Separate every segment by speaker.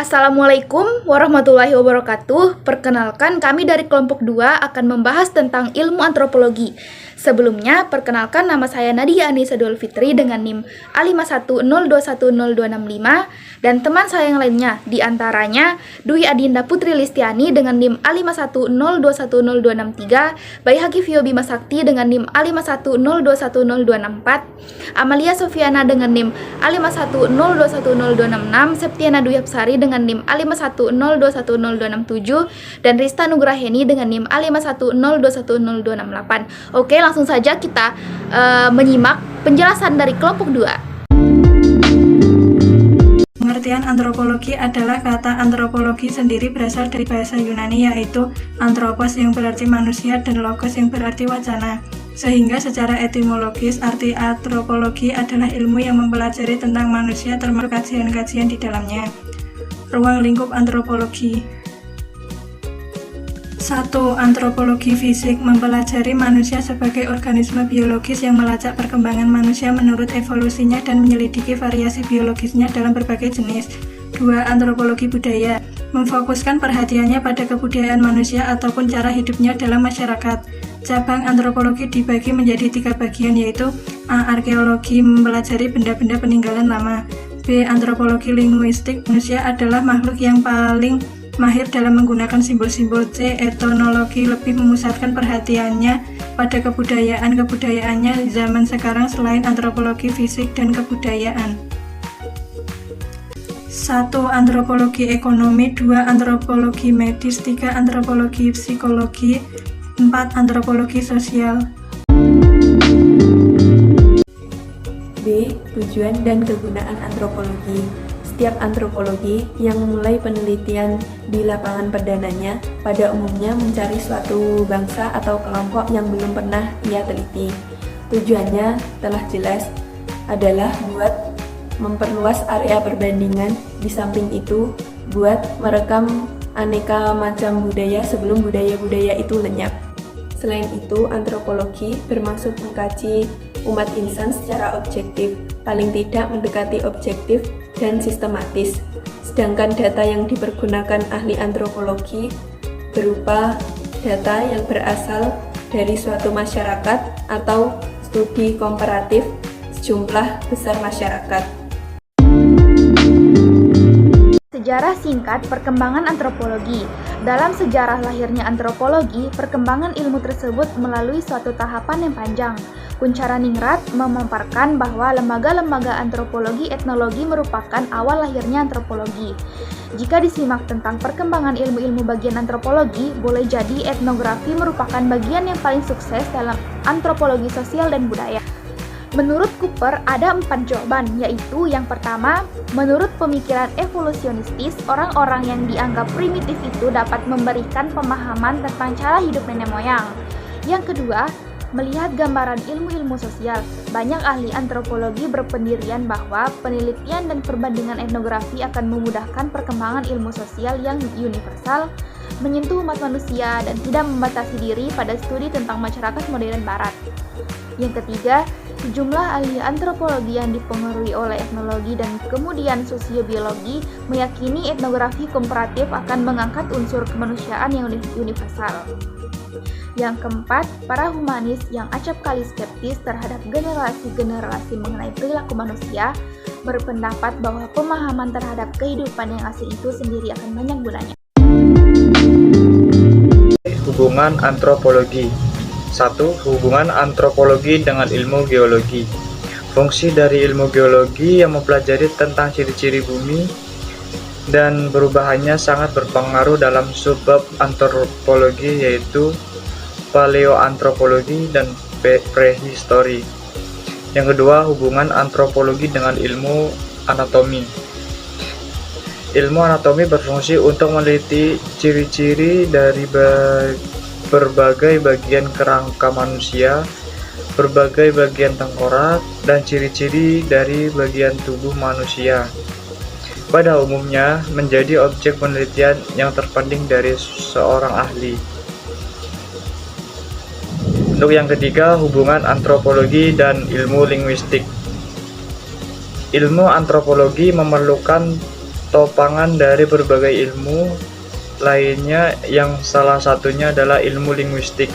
Speaker 1: Assalamualaikum warahmatullahi wabarakatuh. Perkenalkan, kami dari kelompok 2 akan membahas tentang ilmu antropologi. Sebelumnya, perkenalkan nama saya Nadia Anissa Dul Fitri dengan NIM A5102102265 dan teman saya yang lainnya, diantaranya Dwi Adinda Putri Listiani dengan NIM A5102102263, Bayi Haki Vio Bima Sakti dengan NIM A5102102264, Amalia Sofiana dengan NIM A5102102266, Septiana Dwi Apsari dengan NIM A5102102267, dan Rista Nugraheni dengan NIM A5102102268. Oke, langsung saja kita menyimak penjelasan dari kelompok 2.
Speaker 2: Pengertian antropologi adalah kata antropologi sendiri berasal dari bahasa Yunani, yaitu anthropos yang berarti manusia dan logos yang berarti wacana. Sehingga secara etimologis, arti antropologi adalah ilmu yang mempelajari tentang manusia termasuk kajian-kajian di dalamnya. Ruang lingkup antropologi. 1. Antropologi fisik mempelajari manusia sebagai organisme biologis yang melacak perkembangan manusia menurut evolusinya dan menyelidiki variasi biologisnya dalam berbagai jenis. 2. Antropologi budaya memfokuskan perhatiannya pada kebudayaan manusia ataupun cara hidupnya dalam masyarakat. Cabang antropologi dibagi menjadi 3 bagian, yaitu A. Arkeologi mempelajari benda-benda peninggalan lama. B. Antropologi linguistik, manusia adalah makhluk yang paling mahir dalam menggunakan simbol-simbol. C. Etnologi lebih memusatkan perhatiannya pada kebudayaan-kebudayaannya zaman sekarang selain antropologi fisik dan kebudayaan. 1. Antropologi ekonomi. 2. Antropologi medis. 3. Antropologi psikologi. 4. Antropologi sosial.
Speaker 3: B. Tujuan dan kegunaan antropologi. Setiap antropologi yang mulai penelitian di lapangan perdananya pada umumnya mencari suatu bangsa atau kelompok yang belum pernah ia teliti. Tujuannya telah jelas adalah buat memperluas area perbandingan, di samping itu buat merekam aneka macam budaya sebelum budaya-budaya itu lenyap. Selain itu, antropologi bermaksud mengkaji umat insan secara objektif, paling tidak mendekati objektif dan sistematis. Sedangkan data yang dipergunakan ahli antropologi berupa data yang berasal dari suatu masyarakat atau studi komparatif sejumlah besar masyarakat.
Speaker 1: Sejarah singkat perkembangan antropologi. Dalam sejarah lahirnya antropologi, perkembangan ilmu tersebut melalui suatu tahapan yang panjang. Kunchara Ningrat memaparkan bahwa lembaga-lembaga antropologi etnologi merupakan awal lahirnya antropologi. Jika disimak tentang perkembangan ilmu-ilmu bagian antropologi, boleh jadi etnografi merupakan bagian yang paling sukses dalam antropologi sosial dan budaya. Menurut Cooper, ada 4 jawaban, yaitu yang pertama, menurut pemikiran evolusionistis, orang-orang yang dianggap primitif itu dapat memberikan pemahaman tentang cara hidup nenek moyang. Yang kedua, melihat gambaran ilmu-ilmu sosial. Banyak ahli antropologi berpendirian bahwa penelitian dan perbandingan etnografi akan memudahkan perkembangan ilmu sosial yang universal, menyentuh umat manusia, dan tidak membatasi diri pada studi tentang masyarakat modern barat. Yang ketiga, sejumlah ahli antropologi yang dipengaruhi oleh etnologi dan kemudian sosiobiologi meyakini etnografi komparatif akan mengangkat unsur kemanusiaan yang universal. Yang keempat, para humanis yang acap kali skeptis terhadap generasi-generasi mengenai perilaku manusia berpendapat bahwa pemahaman terhadap kehidupan yang asing itu sendiri akan banyak gunanya.
Speaker 4: Hubungan antropologi. 1. Hubungan antropologi dengan ilmu geologi. Fungsi dari ilmu geologi yang mempelajari tentang ciri-ciri bumi dan perubahannya sangat berpengaruh dalam subbab antropologi, yaitu paleoantropologi dan prehistori. Yang kedua, hubungan antropologi dengan ilmu anatomi. Ilmu anatomi berfungsi untuk meneliti ciri-ciri dari berbagai bagian kerangka manusia, berbagai bagian tengkorak, dan ciri-ciri dari bagian tubuh manusia. Pada umumnya menjadi objek penelitian yang terpending dari seorang ahli. Untuk yang ketiga, hubungan antropologi dan ilmu linguistik. Ilmu antropologi memerlukan topangan dari berbagai ilmu lainnya yang salah satunya adalah ilmu linguistik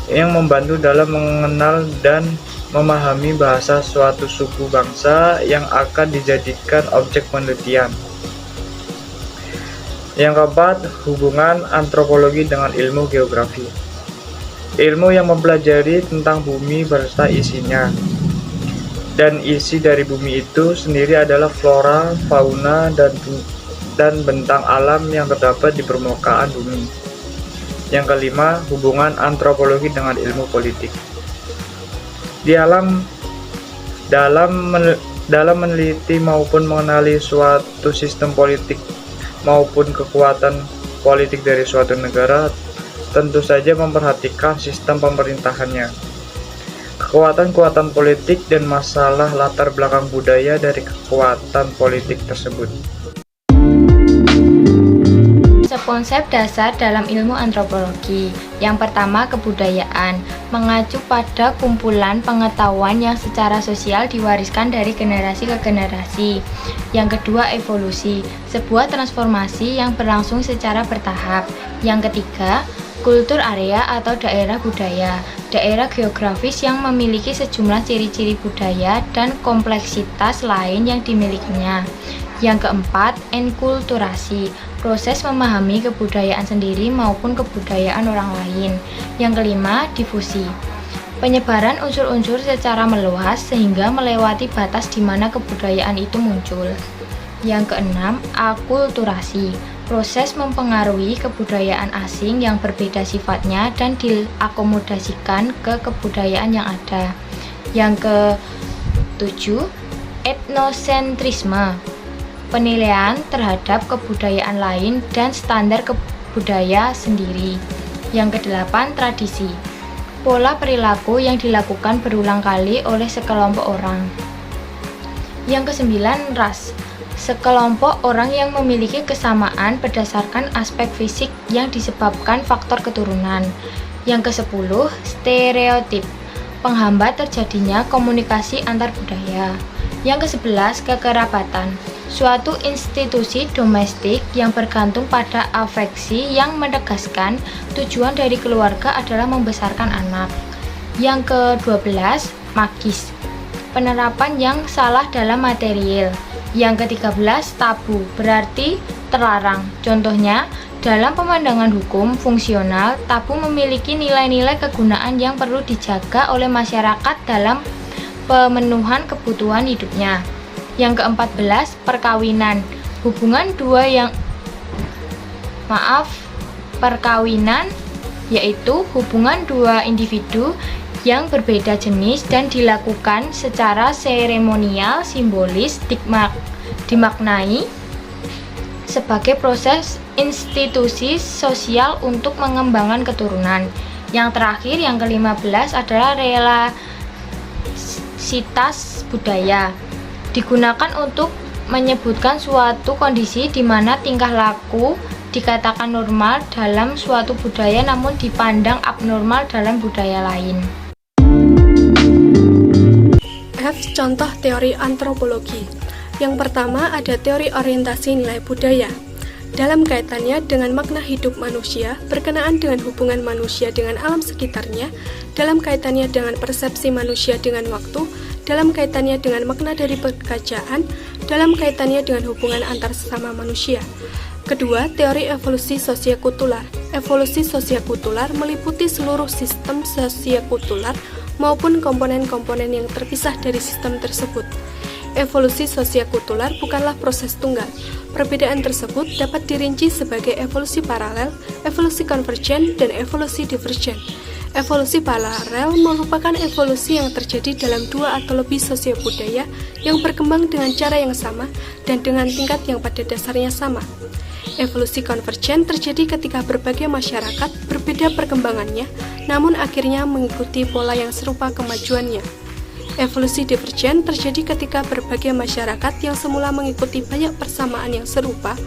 Speaker 4: yang membantu dalam mengenal dan memahami bahasa suatu suku bangsa yang akan dijadikan objek penelitian. Yang keempat, hubungan antropologi dengan ilmu geografi. Ilmu yang mempelajari tentang bumi beserta isinya. Dan isi dari bumi itu sendiri adalah flora, fauna, dan bentang alam yang terdapat di permukaan bumi. Yang kelima, hubungan antropologi dengan ilmu politik. Dalam meneliti maupun mengenali suatu sistem politik maupun kekuatan politik dari suatu negara, tentu saja memperhatikan sistem pemerintahannya, kekuatan-kekuatan politik, dan masalah latar belakang budaya dari kekuatan politik tersebut.
Speaker 5: Konsep dasar dalam ilmu antropologi. Yang pertama, kebudayaan, mengacu pada kumpulan pengetahuan yang secara sosial diwariskan dari generasi ke generasi. Yang kedua, evolusi, sebuah transformasi yang berlangsung secara bertahap. Yang ketiga, kultur area atau daerah budaya, daerah geografis yang memiliki sejumlah ciri-ciri budaya dan kompleksitas lain yang dimilikinya. Yang keempat, enkulturasi, proses memahami kebudayaan sendiri maupun kebudayaan orang lain. Yang kelima, difusi, penyebaran unsur-unsur secara meluas sehingga melewati batas di mana kebudayaan itu muncul. Yang keenam, akulturasi, proses mempengaruhi kebudayaan asing yang berbeda sifatnya dan diakomodasikan ke kebudayaan yang ada. Yang ketujuh, etnosentrisme, penilaian terhadap kebudayaan lain dan standar kebudaya sendiri. Yang kedelapan, tradisi, pola perilaku yang dilakukan berulang kali oleh sekelompok orang. Yang kesembilan, ras, sekelompok orang yang memiliki kesamaan berdasarkan aspek fisik yang disebabkan faktor keturunan. Yang kesepuluh, stereotip, penghambat terjadinya komunikasi antar budaya. Yang kesebelas, kekerabatan, suatu institusi domestik yang bergantung pada afeksi yang menegaskan tujuan dari keluarga adalah membesarkan anak. Yang ke-12, magis, penerapan yang salah dalam material. Yang ke-13, tabu, berarti terlarang. Contohnya, dalam pemandangan hukum fungsional, tabu memiliki nilai-nilai kegunaan yang perlu dijaga oleh masyarakat dalam pemenuhan kebutuhan hidupnya. Yang ke-14, perkawinan, perkawinan yaitu hubungan dua individu yang berbeda jenis dan dilakukan secara seremonial, simbolis, dimaknai sebagai proses institusi sosial untuk mengembangkan keturunan. Yang terakhir, yang ke-15 adalah relasitas budaya, digunakan untuk menyebutkan suatu kondisi di mana tingkah laku dikatakan normal dalam suatu budaya namun dipandang abnormal dalam budaya lain.
Speaker 6: F. Contoh teori antropologi. Yang pertama ada teori orientasi nilai budaya. Dalam kaitannya dengan makna hidup manusia, berkenaan dengan hubungan manusia dengan alam sekitarnya, dalam kaitannya dengan persepsi manusia dengan waktu, dalam kaitannya dengan makna dari pekerjaan, dalam kaitannya dengan hubungan antar sesama manusia. Kedua, teori evolusi sosiokultural. Evolusi sosiokultural meliputi seluruh sistem sosiokultural maupun komponen-komponen yang terpisah dari sistem tersebut. Evolusi sosiokultural bukanlah proses tunggal. Perbedaan tersebut dapat dirinci sebagai evolusi paralel, evolusi konvergen, dan evolusi divergen. Evolusi paralel merupakan evolusi yang terjadi dalam dua atau lebih sosiobudaya yang berkembang dengan cara yang sama dan dengan tingkat yang pada dasarnya sama. Evolusi konvergen terjadi ketika berbagai masyarakat berbeda perkembangannya, namun akhirnya mengikuti pola yang serupa kemajuannya. Evolusi divergen terjadi ketika berbagai masyarakat yang semula mengikuti banyak persamaan yang serupa,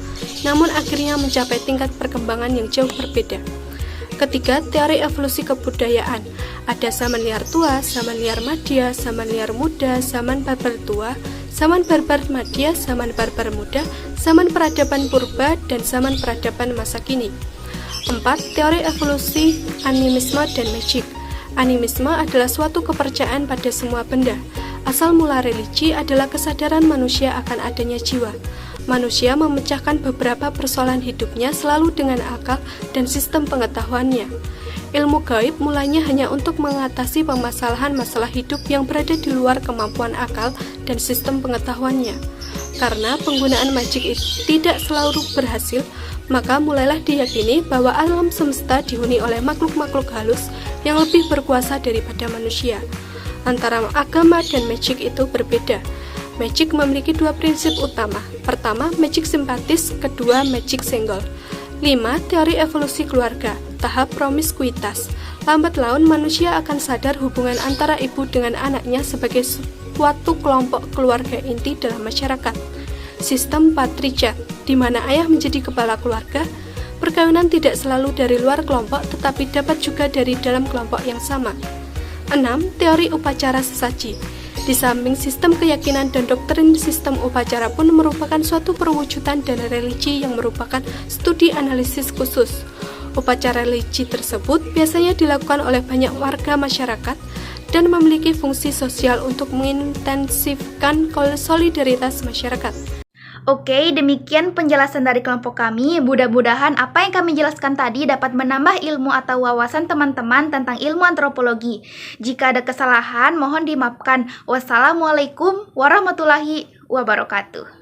Speaker 6: namun akhirnya mencapai tingkat perkembangan yang jauh berbeda. Ketiga, teori evolusi kebudayaan. Ada zaman liar tua, zaman liar madya, zaman liar muda, zaman barbar tua, zaman barbar madya, zaman barbar muda, zaman peradaban purba, dan zaman peradaban masa kini. 4. Teori evolusi, animisme, dan magic. Animisme adalah suatu kepercayaan pada semua benda. Asal mula religi adalah kesadaran manusia akan adanya jiwa. Manusia memecahkan beberapa persoalan hidupnya selalu dengan akal dan sistem pengetahuannya. Ilmu gaib mulanya hanya untuk mengatasi permasalahan masalah hidup yang berada di luar kemampuan akal dan sistem pengetahuannya. Karena penggunaan magic itu tidak selalu berhasil, maka mulailah diyakini bahwa alam semesta dihuni oleh makhluk-makhluk halus yang lebih berkuasa daripada manusia. Antara agama dan magic itu berbeda. Magic memiliki dua prinsip utama. Pertama, magic simpatis, kedua, magic senggol. 5. Teori evolusi keluarga. Tahap promiskuitas. Lambat laun manusia akan sadar hubungan antara ibu dengan anaknya sebagai suatu kelompok keluarga inti dalam masyarakat. Sistem patriarkat, di mana ayah menjadi kepala keluarga. Perkawinan tidak selalu dari luar kelompok, tetapi dapat juga dari dalam kelompok yang sama. 6. Teori upacara sesaji. Di samping sistem keyakinan dan doktrin, sistem upacara pun merupakan suatu perwujudan dari religi yang merupakan studi analisis khusus. Upacara religi tersebut biasanya dilakukan oleh banyak warga masyarakat dan memiliki fungsi sosial untuk mengintensifkan solidaritas masyarakat.
Speaker 1: Oke, demikian penjelasan dari kelompok kami. Mudah-mudahan apa yang kami jelaskan tadi dapat menambah ilmu atau wawasan teman-teman tentang ilmu antropologi. Jika ada kesalahan, mohon dimaafkan. Wassalamualaikum warahmatullahi wabarakatuh.